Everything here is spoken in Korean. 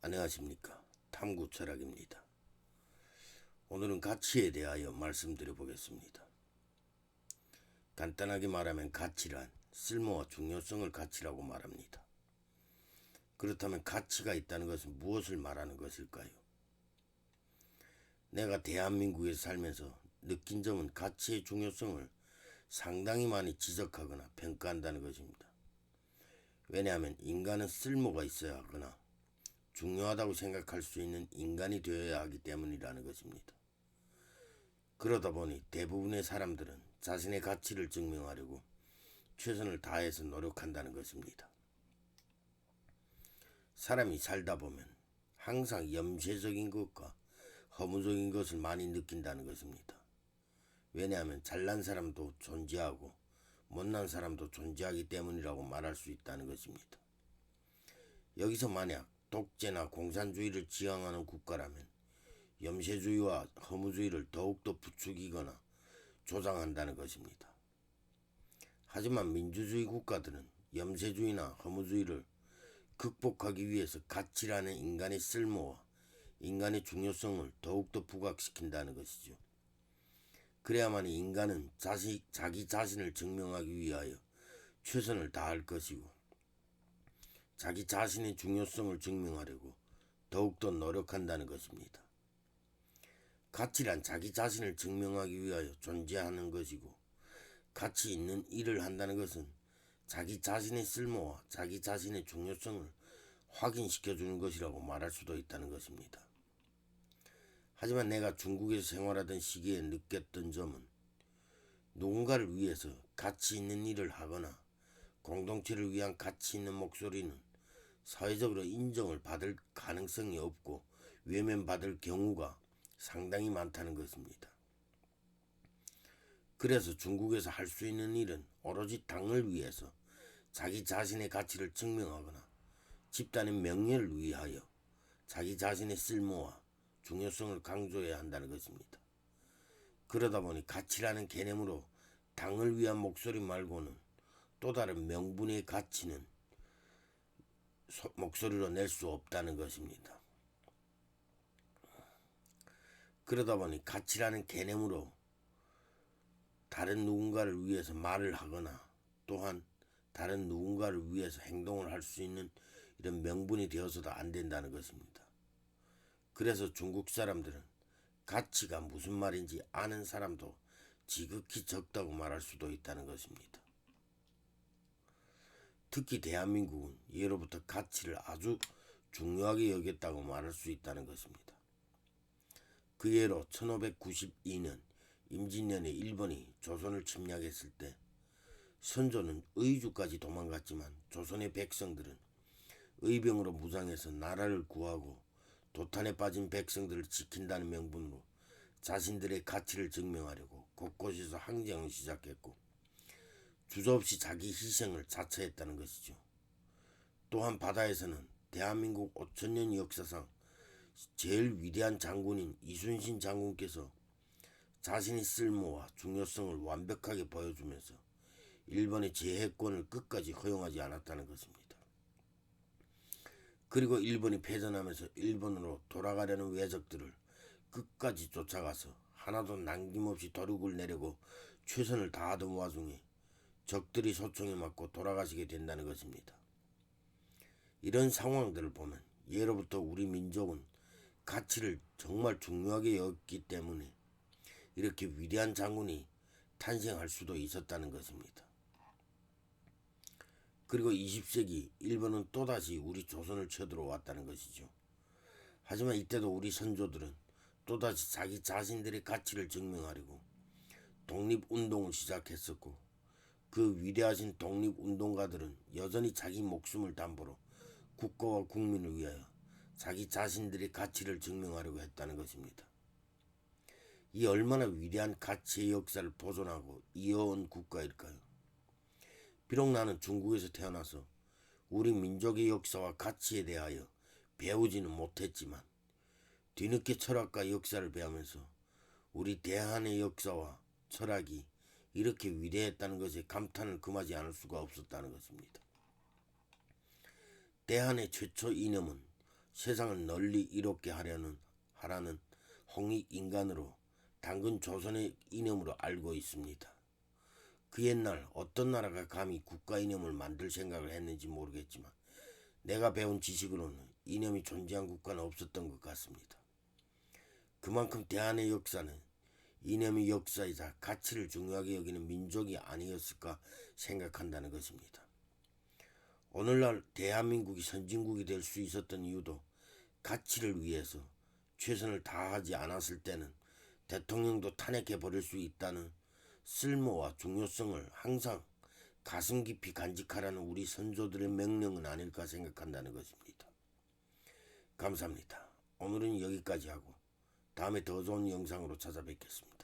안녕하십니까. 탐구 철학입니다. 오늘은 가치에 대하여 말씀드려 보겠습니다. 간단하게 말하면 가치란 쓸모와 중요성을 가치라고 말합니다. 그렇다면 가치가 있다는 것은 무엇을 말하는 것일까요? 내가 대한민국에 살면서 느낀 점은 가치의 중요성을 상당히 많이 지적하거나 평가한다는 것입니다. 왜냐하면 인간은 쓸모가 있어야 하거나 중요하다고 생각할 수 있는 인간이 되어야 하기 때문이라는 것입니다. 그러다 보니 대부분의 사람들은 자신의 가치를 증명하려고 최선을 다해서 노력한다는 것입니다. 사람이 살다 보면 항상 염세적인 것과 허무적인 것을 많이 느낀다는 것입니다. 왜냐하면 잘난 사람도 존재하고 못난 사람도 존재하기 때문이라고 말할 수 있다는 것입니다. 여기서 만약 독재나 공산주의를 지향하는 국가라면 염세주의와 허무주의를 더욱더 부추기거나 조장한다는 것입니다. 하지만 민주주의 국가들은 염세주의나 허무주의를 극복하기 위해서 가치라는 인간의 쓸모와 인간의 중요성을 더욱더 부각시킨다는 것이죠. 그래야만 인간은 자기 자신을 증명하기 위하여 최선을 다할 것이고 자기 자신의 중요성을 증명하려고 더욱더 노력한다는 것입니다. 가치란 자기 자신을 증명하기 위하여 존재하는 것이고 가치 있는 일을 한다는 것은 자기 자신의 쓸모와 자기 자신의 중요성을 확인시켜주는 것이라고 말할 수도 있다는 것입니다. 하지만 내가 중국에서 생활하던 시기에 느꼈던 점은 누군가를 위해서 가치 있는 일을 하거나 공동체를 위한 가치 있는 목소리는 사회적으로 인정을 받을 가능성이 없고 외면받을 경우가 상당히 많다는 것입니다. 그래서 중국에서 할 수 있는 일은 오로지 당을 위해서 자기 자신의 가치를 증명하거나 집단의 명예를 위하여 자기 자신의 쓸모와 중요성을 강조해야 한다는 것입니다. 그러다 보니 가치라는 개념으로 당을 위한 목소리 말고는 또 다른 명분의 가치는 목소리로 낼 수 없다는 것입니다. 그러다 보니 가치라는 개념으로 다른 누군가를 위해서 말을 하거나 또한 다른 누군가를 위해서 행동을 할 수 있는 이런 명분이 되어서도 안 된다는 것입니다. 그래서 중국 사람들은 가치가 무슨 말인지 아는 사람도 지극히 적다고 말할 수도 있다는 것입니다. 특히 대한민국은 예로부터 가치를 아주 중요하게 여겼다고 말할 수 있다는 것입니다. 그 예로 1592년 임진년에 일본이 조선을 침략했을 때 선조는 의주까지 도망갔지만 조선의 백성들은 의병으로 무장해서 나라를 구하고 도탄에 빠진 백성들을 지킨다는 명분으로 자신들의 가치를 증명하려고 곳곳에서 항쟁을 시작했고 주저없이 자기 희생을 자처했다는 것이죠. 또한 바다에서는 대한민국 5천년 역사상 제일 위대한 장군인 이순신 장군께서 자신의 쓸모와 중요성을 완벽하게 보여주면서 일본의 제해권을 끝까지 허용하지 않았다는 것입니다. 그리고 일본이 패전하면서 일본으로 돌아가려는 왜적들을 끝까지 쫓아가서 하나도 남김없이 도륙을 내려고 최선을 다하던 와중에 적들이 소총에 맞고 돌아가시게 된다는 것입니다. 이런 상황들을 보면 예로부터 우리 민족은 가치를 정말 중요하게 여겼기 때문에 이렇게 위대한 장군이 탄생할 수도 있었다는 것입니다. 그리고 20세기 일본은 또다시 우리 조선을 쳐들어왔다는 것이죠. 하지만 이때도 우리 선조들은 또다시 자기 자신들의 가치를 증명하려고 독립운동을 시작했었고 그 위대하신 독립운동가들은 여전히 자기 목숨을 담보로 국가와 국민을 위하여 자기 자신들의 가치를 증명하려고 했다는 것입니다. 이 얼마나 위대한 가치의 역사를 보존하고 이어온 국가일까요? 비록 나는 중국에서 태어나서 우리 민족의 역사와 가치에 대하여 배우지는 못했지만 뒤늦게 철학과 역사를 배우면서 우리 대한의 역사와 철학이 이렇게 위대했다는 것에 감탄을 금하지 않을 수가 없었다는 것입니다. 대한의 최초 이념은 세상을 널리 이롭게 하라는 홍익 인간으로 당근 조선의 이념으로 알고 있습니다. 그 옛날 어떤 나라가 감히 국가 이념을 만들 생각을 했는지 모르겠지만 내가 배운 지식으로는 이념이 존재한 국가는 없었던 것 같습니다. 그만큼 대한의 역사는 이념이 역사이자 가치를 중요하게 여기는 민족이 아니었을까 생각한다는 것입니다. 오늘날 대한민국이 선진국이 될 수 있었던 이유도 가치를 위해서 최선을 다하지 않았을 때는 대통령도 탄핵해버릴 수 있다는 쓸모와 중요성을 항상 가슴 깊이 간직하라는 우리 선조들의 명령은 아닐까 생각한다는 것입니다. 감사합니다. 오늘은 여기까지 하고 다음에 더 좋은 영상으로 찾아뵙겠습니다.